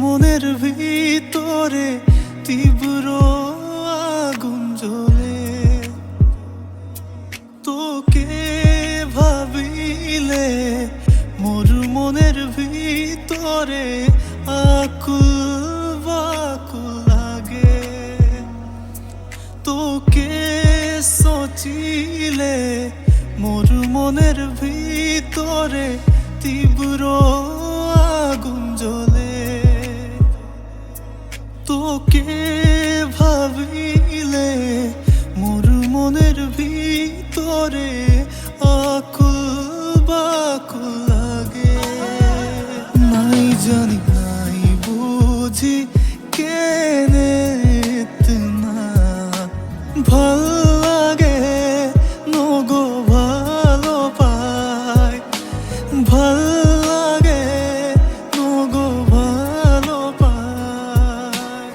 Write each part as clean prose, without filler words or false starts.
মনের ভিতরে তীব্র আগুন জ্বলে। তোকে ভাবিলে মোর মনের ভিতরে আকুল বাকুল লাগে। তোকে সোচিলে মোর মনের ভিতরে তীব্র আগুন জ্বলে। তোকে ভাবিলে মোর মনের ভিতরে আকুল বাকুল লাগে। নাই জানি নাই বুঝি কেনে না ভাল লাগে নগো ভালো পাই। ভাল লাগে নগো ভালো পাই।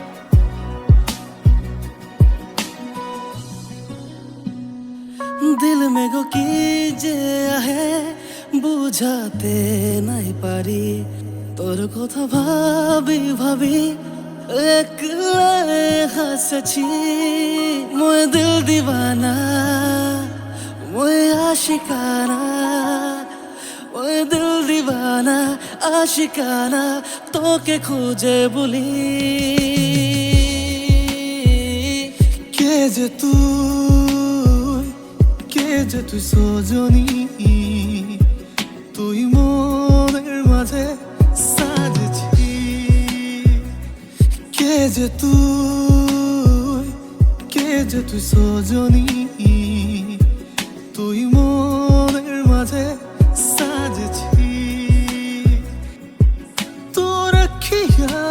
দিল মে গো কি যে আহে বুঝাতে নাই পারি। তোর কথা ভাবি ভাবি একলা হাসছি। মোয় দিল দিবানা মোয় আশিকানা। মোয় দিল দিবানা আশিকানা তোকে খুঁজে বলি। কে যে তুই কে যে তুই সজনী। তুই মনের মাঝে সাজছি। কে যে তুই সজনী। তুই মনের মাঝে সাজছি। তোর খিয়া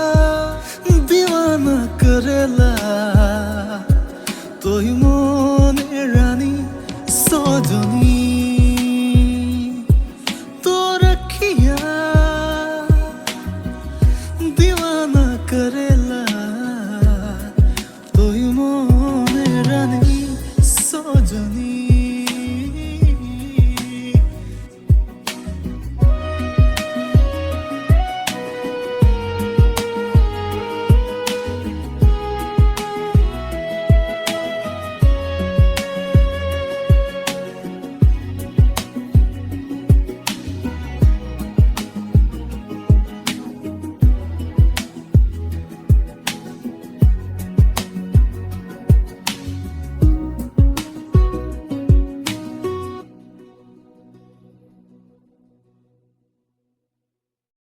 দিওয়ানা করেলা